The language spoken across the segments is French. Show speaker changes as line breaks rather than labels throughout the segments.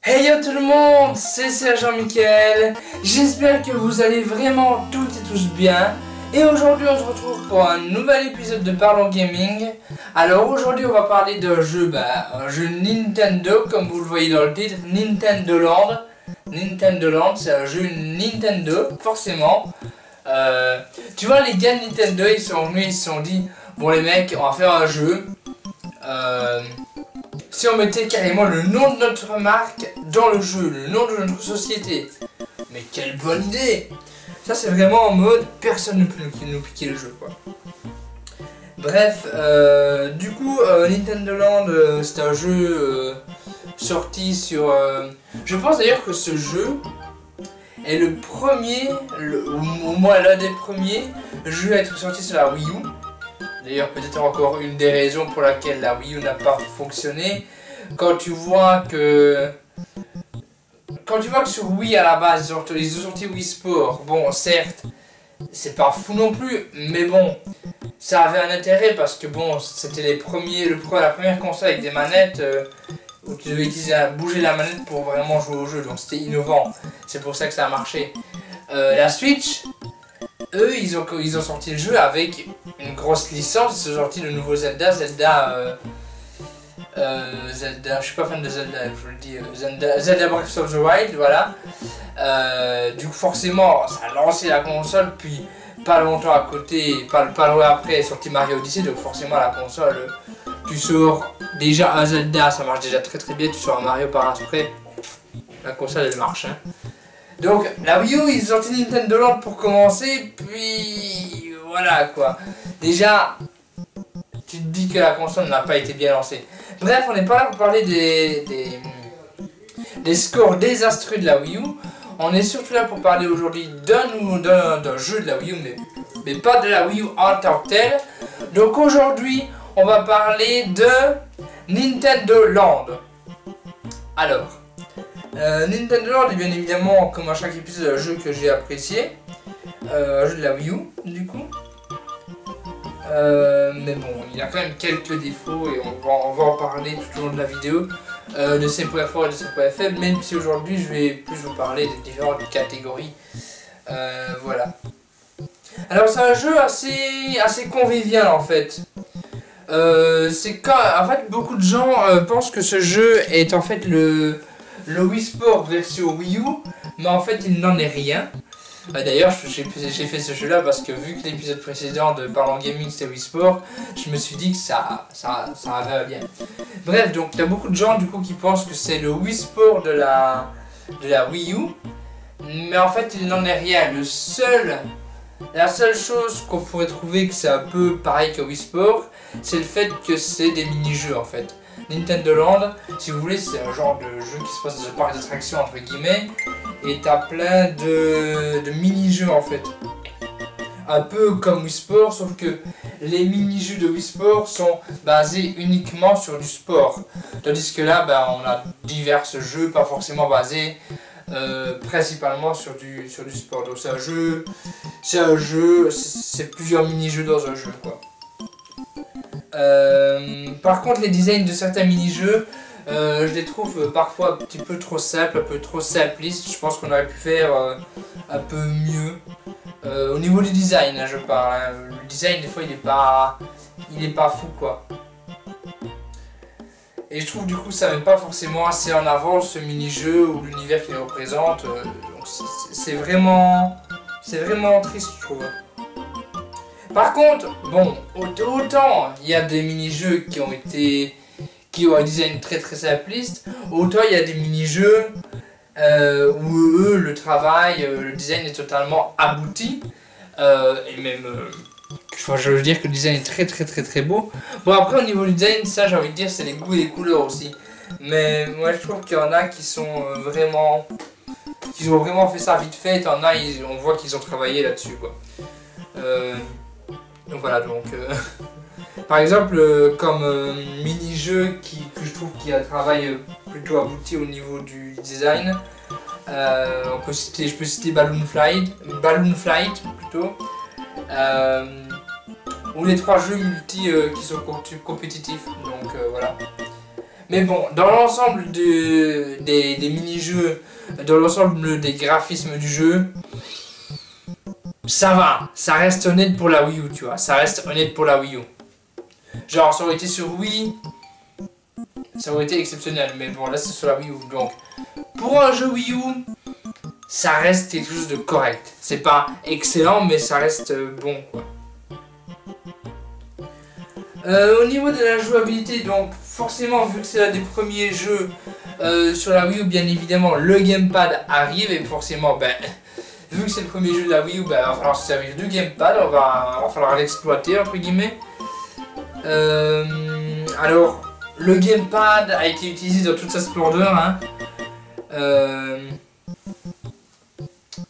Hey yo tout le monde, c'est Sergent Michael. J'espère que vous allez vraiment toutes et tous bien. Et aujourd'hui on se retrouve pour un nouvel épisode de Parlons Gaming. Alors aujourd'hui on va parler d'un jeu, un jeu Nintendo, comme vous le voyez dans le titre, Nintendo Land. Nintendo Land, c'est un jeu Nintendo, forcément. Tu vois, les gars de Nintendo, ils sont venus, ils se sont dit, bon les mecs, on va faire un jeu. Si on mettait carrément le nom de notre marque dans le jeu, le nom de notre société. Mais quelle bonne idée! Ça c'est vraiment en mode personne ne peut nous piquer le jeu quoi. Bref, du coup Nintendo Land c'est un jeu sorti sur... je pense d'ailleurs que ce jeu est le premier, au moins l'un des premiers jeux à être sorti sur la Wii U. D'ailleurs, peut-être encore une des raisons pour laquelle la Wii U n'a pas fonctionné. Quand tu vois que sur Wii à la base, ils ont sorti Wii Sport. Bon, certes, c'est pas fou non plus, mais bon, ça avait un intérêt parce que bon, c'était la première console avec des manettes où tu devais bouger la manette pour vraiment jouer au jeu. Donc c'était innovant. C'est pour ça que ça a marché. La Switch. Eux, ils ont sorti le jeu avec une grosse licence. Ils ont sorti le nouveau Zelda, Zelda, je suis pas fan de Zelda, je vous le dis, Zelda Breath of the Wild, voilà. Du coup, forcément, ça a lancé la console, puis pas longtemps à côté, pas loin après, est sorti Mario Odyssey, donc forcément, la console, tu sors déjà un Zelda, ça marche déjà très très bien, tu sors un Mario par après, la console elle marche, hein. Donc la Wii U, ils ont sorti Nintendo Land pour commencer, puis voilà quoi. Déjà, tu te dis que la console n'a pas été bien lancée. Bref, on n'est pas là pour parler des scores désastreux de la Wii U. On est surtout là pour parler aujourd'hui d'un jeu de la Wii U, mais pas de la Wii U en tant que tel. Donc aujourd'hui, on va parler de Nintendo Land. Alors... Nintendo Land est bien évidemment, comme à chaque épisode, un jeu que j'ai apprécié. Un jeu de la Wii U, du coup. Mais bon, il y a quand même quelques défauts et on va en parler tout au long de la vidéo. De ses points forts et de ses points faibles, même si aujourd'hui je vais plus vous parler des différentes catégories. Voilà. Alors c'est un jeu assez convivial en fait. En fait beaucoup de gens pensent que ce jeu est en fait le Wii Sport version Wii U, mais en fait il n'en est rien. D'ailleurs j'ai fait ce jeu là parce que vu que l'épisode précédent de Parlons Gaming c'était Wii Sport, je me suis dit que ça avait bien. Bref, donc il y a beaucoup de gens du coup qui pensent que c'est le Wii Sport de la Wii U, mais en fait il n'en est rien. La seule chose qu'on pourrait trouver que c'est un peu pareil que Wii Sport, c'est le fait que c'est des mini-jeux en fait. Nintendo Land, si vous voulez, c'est un genre de jeu qui se passe dans un parc d'attractions entre guillemets, et t'as plein de mini-jeux en fait. Un peu comme Wii Sport, sauf que les mini-jeux de Wii Sport sont basés uniquement sur du sport. Tandis que là, on a divers jeux, pas forcément basés principalement sur du sport. Donc c'est plusieurs mini-jeux dans un jeu quoi. Par contre les designs de certains mini-jeux je les trouve parfois un petit peu trop simples, un peu trop simplistes. Je pense qu'on aurait pu faire un peu mieux au niveau du design hein, je parle hein. Le design des fois il est pas fou quoi. Et je trouve du coup ça met pas forcément assez en avant ce mini-jeu ou l'univers qu'il représente, donc c'est vraiment triste je trouve. Par contre, bon, autant il y a des mini-jeux qui ont un design très très simpliste, autant il y a des mini-jeux où eux, le travail, le design est totalement abouti, et même, je veux dire que le design est très très très très beau. Bon après au niveau du design, ça j'ai envie de dire c'est les goûts et les couleurs aussi. Mais moi je trouve qu'il y en a qui sont vraiment... qui ont vraiment fait ça vite fait, en a on voit qu'ils ont travaillé là-dessus quoi. Donc voilà, par exemple comme mini-jeu que je trouve qu'il y a un travail plutôt abouti au niveau du design, je peux citer Balloon Flight plutôt, ou les 3 jeux multi qui sont compétitifs, donc voilà. Mais bon, dans l'ensemble des mini-jeux, dans l'ensemble des graphismes du jeu, ça va, ça reste honnête pour la Wii U, tu vois, ça reste honnête pour la Wii U. Genre, ça aurait été sur Wii, ça aurait été exceptionnel, mais bon, là c'est sur la Wii U, donc pour un jeu Wii U, ça reste quelque chose de correct. C'est pas excellent, mais ça reste bon, quoi. Au niveau de la jouabilité, donc forcément, vu que c'est l'un des premiers jeux sur la Wii U, bien évidemment, le gamepad arrive, et forcément, ben, vu que c'est le premier jeu de la Wii U, ben, il va falloir se servir du gamepad, il va falloir l'exploiter, entre guillemets. Alors, le gamepad a été utilisé dans toute sa splendeur, hein.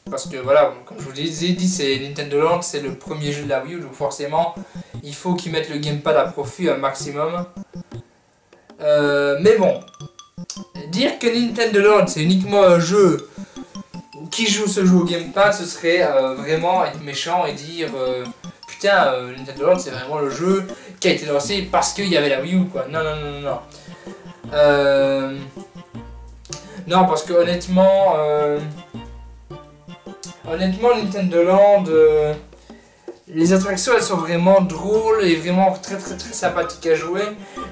Parce que voilà, comme je vous ai dit, c'est Nintendo Land, c'est le premier jeu de la Wii U, donc forcément, il faut qu'ils mettent le gamepad à profit un maximum. Mais bon, dire que Nintendo Land c'est uniquement un jeu qui joue ce jeu au gamepad, ce serait vraiment être méchant et dire putain, Nintendo Land c'est vraiment le jeu qui a été lancé parce qu'il y avait la Wii U, quoi. Non, non, non, non. Non, parce que honnêtement, Nintendo Land, les attractions elles sont vraiment drôles et vraiment très sympathiques à jouer.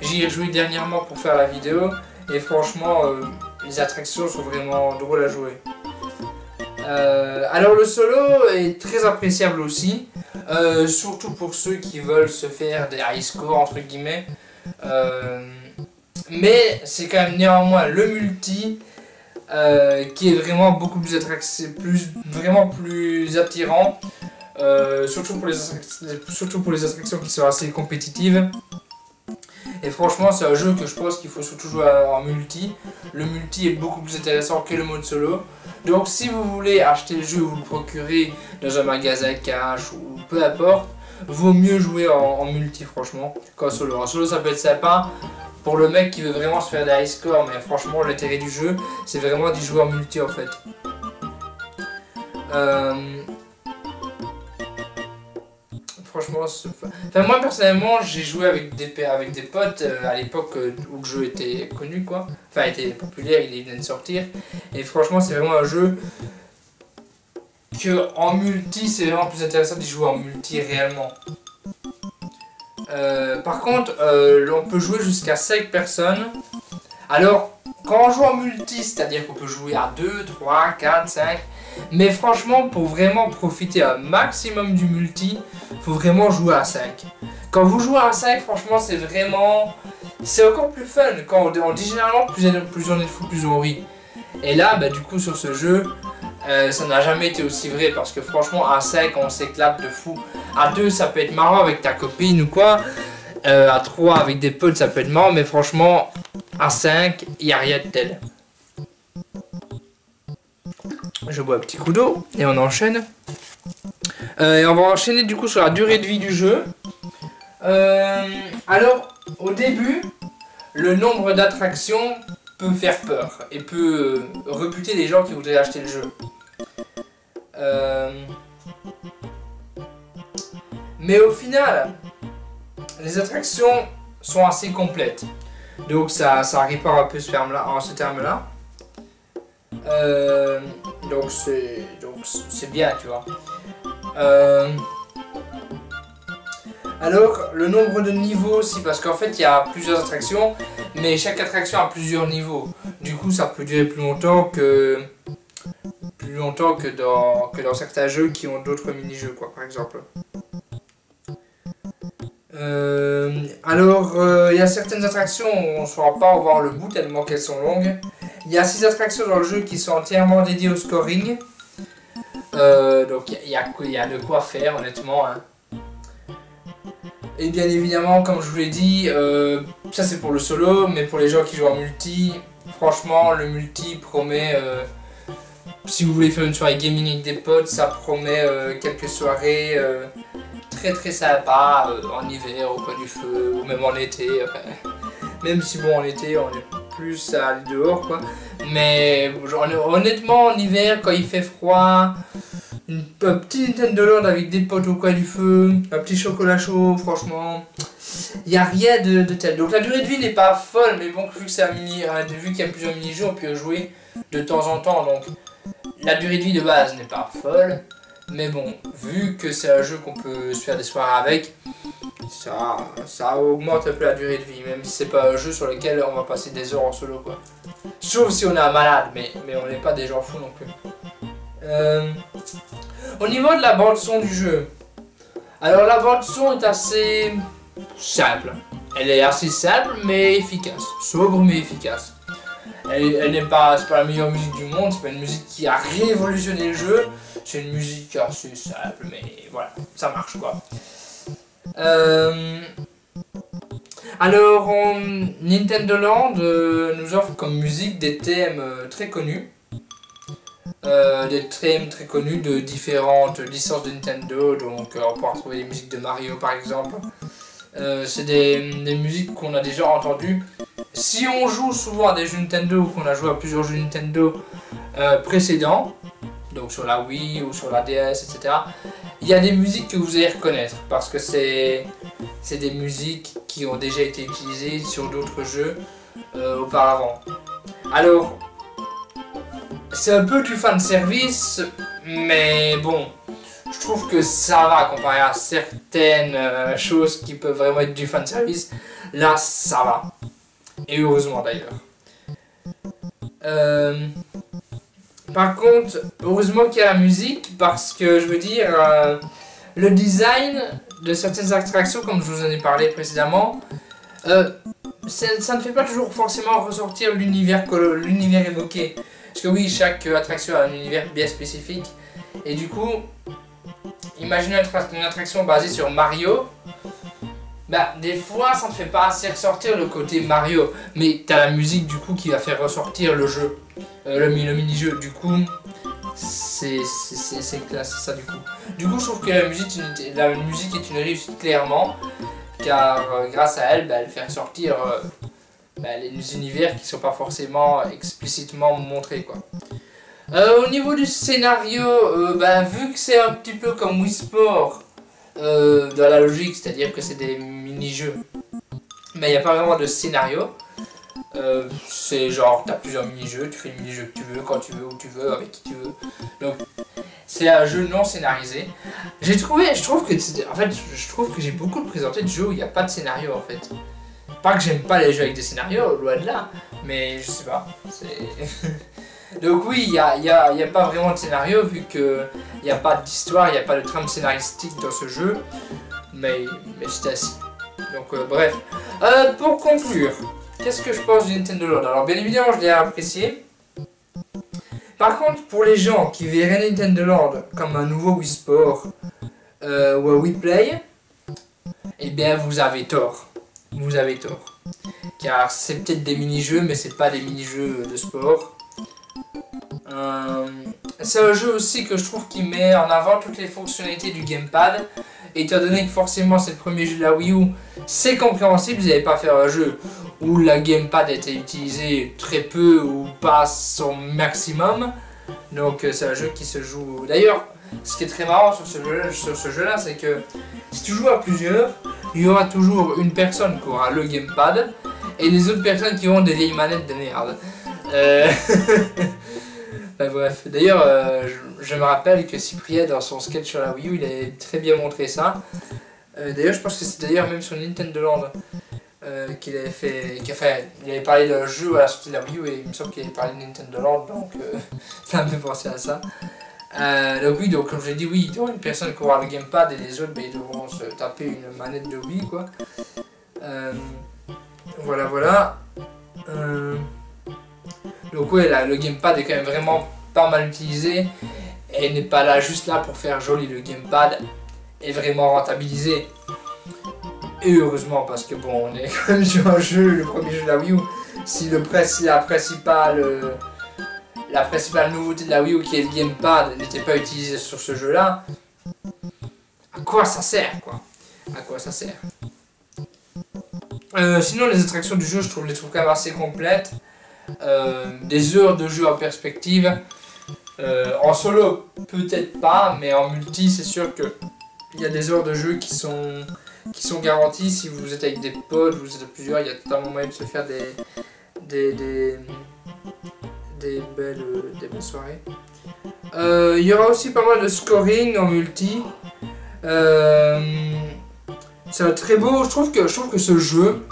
J'y ai joué dernièrement pour faire la vidéo et franchement les attractions sont vraiment drôles à jouer. Alors le solo est très appréciable aussi, surtout pour ceux qui veulent se faire des high scores entre guillemets. Mais c'est quand même néanmoins le multi qui est vraiment beaucoup plus attirant, surtout pour les attractions qui sont assez compétitives. Et franchement, c'est un jeu que je pense qu'il faut surtout jouer en multi. Le multi est beaucoup plus intéressant que le mode solo. Donc si vous voulez acheter le jeu ou le procurer dans un magasin cash ou peu importe, vaut mieux jouer en multi franchement qu'en solo. En solo ça peut être sympa pour le mec qui veut vraiment se faire des high scores, mais franchement l'intérêt du jeu c'est vraiment d'y jouer en multi en fait. Franchement, enfin, moi personnellement j'ai joué avec des potes à l'époque où le jeu était connu quoi, enfin était populaire, il venait de sortir, et franchement c'est vraiment un jeu que en multi c'est vraiment plus intéressant d'y jouer en multi réellement. Par contre on peut jouer jusqu'à 5 personnes. Alors quand on joue en multi, c'est à dire qu'on peut jouer à 2, 3, 4, 5. Mais franchement, pour vraiment profiter un maximum du multi, faut vraiment jouer à 5. Quand vous jouez à 5, franchement, c'est encore plus fun. Quand on dit généralement, plus on est fou, plus on rit. Et là, bah, du coup, sur ce jeu, ça n'a jamais été aussi vrai. Parce que franchement, à 5, on s'éclate de fou. À 2, ça peut être marrant avec ta copine ou quoi. À 3, avec des potes, ça peut être marrant. Mais franchement, à 5, il n'y a rien de tel. Je bois un petit coup d'eau et on enchaîne. Et on va enchaîner du coup sur la durée de vie du jeu. Alors, au début, le nombre d'attractions peut faire peur et peut rebuter les gens qui voudraient acheter le jeu. Mais au final, les attractions sont assez complètes. Donc ça répare un peu ce terme-là. Donc c'est bien, tu vois. Alors le nombre de niveaux aussi, parce qu'en fait il y a plusieurs attractions, mais chaque attraction a plusieurs niveaux. Du coup ça peut durer plus longtemps que dans certains jeux qui ont d'autres mini-jeux quoi, par exemple. Alors il y a certaines attractions où on ne saura pas voir le bout tellement qu'elles sont longues. Il y a 6 attractions dans le jeu qui sont entièrement dédiées au scoring. Donc il y a de quoi faire honnêtement. Hein. Et bien évidemment, comme je vous l'ai dit, ça c'est pour le solo, mais pour les gens qui jouent en multi, franchement le multi promet, si vous voulez faire une soirée gaming avec des potes, ça promet quelques soirées très sympas en hiver, au coin du feu, ou même en été. Même si bon en été on est plus à aller dehors quoi. Mais genre, honnêtement en hiver quand il fait froid, un petit Nintendo Land avec des potes au coin du feu, un petit chocolat chaud, franchement, il n'y a rien de tel. Donc la durée de vie n'est pas folle, mais bon, vu que c'est vu qu'il y a plusieurs mini-jeux, on peut jouer de temps en temps, donc la durée de vie de base n'est pas folle. Mais bon, vu que c'est un jeu qu'on peut se faire des soirées avec, ça augmente un peu la durée de vie, même si c'est pas un jeu sur lequel on va passer des heures en solo, quoi. Sauf si on est un malade, mais on n'est pas des gens fous non plus. Au niveau de la bande son du jeu, alors la bande son est assez simple. Elle est assez simple mais efficace, sobre mais efficace. Elle n'est pas, c'est pas la meilleure musique du monde, c'est pas une musique qui a révolutionné le jeu. C'est une musique assez simple, mais voilà, ça marche quoi. Alors, Nintendo Land nous offre comme musique des thèmes très connus. Des thèmes très connus de différentes licences de Nintendo, donc on pourra trouver des musiques de Mario par exemple. C'est des musiques qu'on a déjà entendues. Si on joue souvent à des jeux Nintendo ou qu'on a joué à plusieurs jeux Nintendo précédents, donc sur la Wii ou sur la DS, etc., il y a des musiques que vous allez reconnaître parce que c'est des musiques qui ont déjà été utilisées sur d'autres jeux auparavant. Alors, c'est un peu du fanservice, mais bon, je trouve que ça va comparé à certaines choses qui peuvent vraiment être du fanservice. Là, ça va. Et heureusement d'ailleurs. Par contre, heureusement qu'il y a la musique parce que je veux dire, le design de certaines attractions, comme je vous en ai parlé précédemment, ça ne fait pas toujours forcément ressortir l'univers évoqué. Parce que oui, chaque attraction a un univers bien spécifique. Et du coup, imaginez une attraction basée sur Mario. Bah, des fois, ça ne fait pas assez ressortir le côté Mario. Mais t'as la musique du coup qui va faire ressortir le jeu. Le mini-jeu. Du coup, c'est ça du coup. Du coup, je trouve que la musique est une réussite clairement. Car grâce à elle, elle fait ressortir les univers qui ne sont pas forcément explicitement montrés, quoi. Au niveau du scénario, vu que c'est un petit peu comme Wii Sport, dans la logique, c'est-à-dire que c'est des mini-jeux, mais il n'y a pas vraiment de scénario. C'est genre, tu as plusieurs mini-jeux, tu fais le mini-jeu que tu veux, quand tu veux, où tu veux, avec qui tu veux. Donc, c'est un jeu non scénarisé. Je trouve que j'ai beaucoup présenté de jeux où il n'y a pas de scénario en fait. Pas que j'aime pas les jeux avec des scénarios, loin de là, mais je sais pas. Donc oui, il n'y a pas vraiment de scénario vu qu'il n'y a pas d'histoire, il n'y a pas de trame scénaristique dans ce jeu. Mais c'est ainsi. Donc bref. Pour conclure, qu'est-ce que je pense du Nintendo Land? Alors bien évidemment, je l'ai apprécié. Par contre, pour les gens qui verraient Nintendo Land comme un nouveau Wii Sport ou un Wii Play, eh bien vous avez tort. Vous avez tort. Car c'est peut-être des mini-jeux, mais c'est pas des mini-jeux de sport. C'est un jeu aussi que je trouve qui met en avant toutes les fonctionnalités du gamepad. Et étant donné que forcément c'est le premier jeu de la Wii U, c'est compréhensible, vous n'allez pas faire un jeu où la gamepad a été utilisée très peu ou pas son maximum. Donc c'est un jeu qui se joue... D'ailleurs, ce qui est très marrant sur ce jeu-là, c'est que si tu joues à plusieurs, il y aura toujours une personne qui aura le gamepad et les autres personnes qui auront des vieilles manettes de merde. Bref, d'ailleurs, je me rappelle que Cyprien, dans son sketch sur la Wii U, il avait très bien montré ça. D'ailleurs, je pense que c'est d'ailleurs même sur Nintendo Land qu'il avait fait. Il avait parlé d'un jeu à la sortie de la Wii U et il me semble qu'il avait parlé de Nintendo Land, donc ça me fait penser à ça. Donc oui, donc comme j'ai dit, oui, il y aura une personne qui aura le gamepad et les autres, ils devront se taper une manette de Wii, quoi. Voilà. Donc ouais, là, le gamepad est quand même vraiment pas mal utilisé et n'est pas là juste là pour faire joli. Le gamepad est vraiment rentabilisé. Et heureusement, parce que bon, on est quand même sur un jeu, le premier jeu de la Wii U. Si la principale nouveauté de la Wii U, qui est le gamepad, n'était pas utilisée sur ce jeu-là, à quoi ça sert, quoi? À quoi ça sert? Sinon, les attractions du jeu, je trouve les trouve quand même assez complètes. Des heures de jeu en perspective. En solo, peut-être pas, mais en multi, c'est sûr que il y a des heures de jeu qui sont garanties. Si vous êtes avec des potes, vous êtes à plusieurs, il y a totalement moyen de se faire des belles soirées. Il y aura aussi pas mal de scoring en multi. C'est très beau. Je trouve que ce jeu.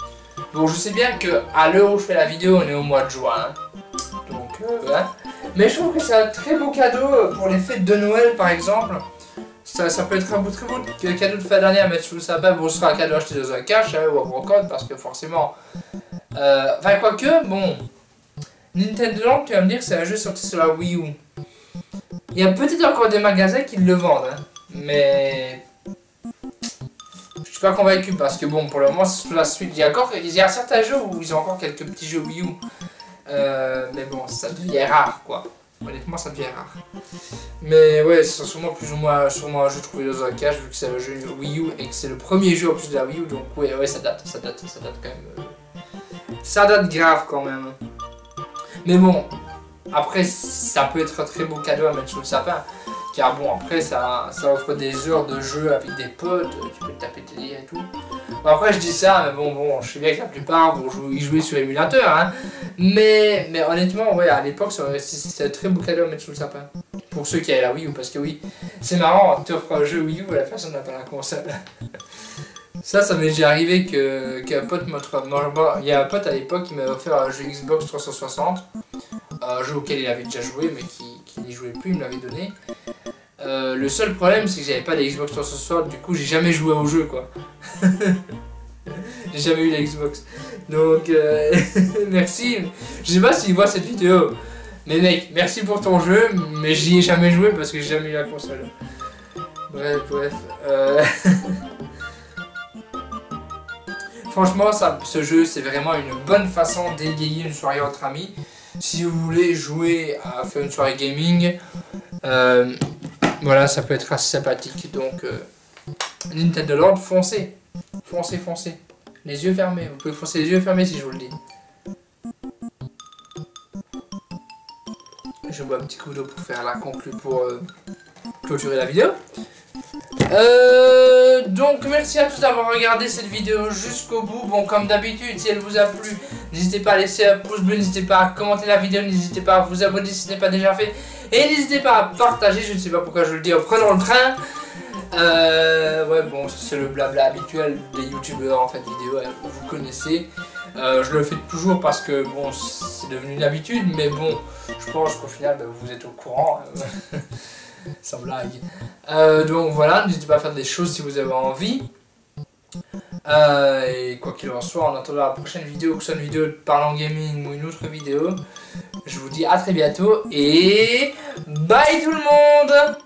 Bon, je sais bien que à l'heure où je fais la vidéo, on est au mois de juin. Donc, voilà. Mais je trouve que c'est un très beau cadeau pour les fêtes de Noël, par exemple. Ça peut être un très beau cadeau de fin d'année à mettre sous le sapin. Bon, ce sera un cadeau acheté dans un cash ou à brocode, parce que forcément. Enfin, quoique, bon. Nintendo Land, tu vas me dire, c'est un jeu sorti sur la Wii U. Il y a peut-être encore des magasins qui le vendent, hein, mais. Je suis pas convaincu parce que bon, pour le moment, c'est sous la suite. Il y a certains jeux où ils ont encore quelques petits jeux Wii U. Mais bon, ça devient rare, quoi. Honnêtement, ça devient rare. Mais ouais, c'est sûrement plus ou moins sûrement un jeu trouvé dans un cache, vu que c'est un jeu Wii U et que c'est le premier jeu en plus de la Wii U. Donc ouais, ça date quand même. Ça date grave quand même. Mais bon, après, ça peut être un très beau cadeau à mettre sous le sapin. Car bon, après, ça offre des heures de jeu avec des potes, tu peux te taper tes délires et tout. Bon, après, je dis ça, mais bon, je sais bien que la plupart vont y jouer sur émulateur, hein. Mais honnêtement, ouais, à l'époque, c'est un très beau cadeau à mettre sous le sapin. Pour ceux qui avaient la Wii U, parce que oui, c'est marrant, tu offres un jeu Wii U à la personne n'a pas la console. Ça m'est déjà arrivé qu'un pote m'offre. Il y a un pote à l'époque qui m'avait offert un jeu Xbox 360. Un jeu auquel il avait déjà joué, mais qui n'y jouait plus, il me l'avait donné. Le seul problème, c'est que j'avais pas la Xbox 360, du coup, j'ai jamais joué au jeu, quoi. J'ai jamais eu la Xbox. Donc, merci. Je sais pas s'il voit cette vidéo. Mais mec, merci pour ton jeu, mais j'y ai jamais joué parce que j'ai jamais eu la console. Bref. Franchement, ce jeu, c'est vraiment une bonne façon d'égayer une soirée entre amis. Si vous voulez jouer à faire une soirée gaming, voilà, ça peut être assez sympathique. Donc, Nintendo Land, foncez. Foncez. Les yeux fermés. Vous pouvez foncer les yeux fermés si je vous le dis. Je bois un petit coup d'eau pour faire la conclue pour clôturer la vidéo. Donc merci à tous d'avoir regardé cette vidéo jusqu'au bout. Bon, comme d'habitude, si elle vous a plu, n'hésitez pas à laisser un pouce bleu, n'hésitez pas à commenter la vidéo, n'hésitez pas à vous abonner si ce n'est pas déjà fait, et n'hésitez pas à partager. Je ne sais pas pourquoi je le dis en prenant le train. Ouais, bon, c'est le blabla habituel des youtubeurs en fait vidéo, hein, vous connaissez. Je le fais toujours parce que bon, c'est devenu une habitude, mais bon, je pense qu'au final vous êtes au courant. Sans blague. Donc voilà, n'hésitez pas à faire des choses si vous avez envie. Et quoi qu'il en soit, en attendant la prochaine vidéo, que ce soit une vidéo de parlant gaming ou une autre vidéo, je vous dis à très bientôt et bye tout le monde!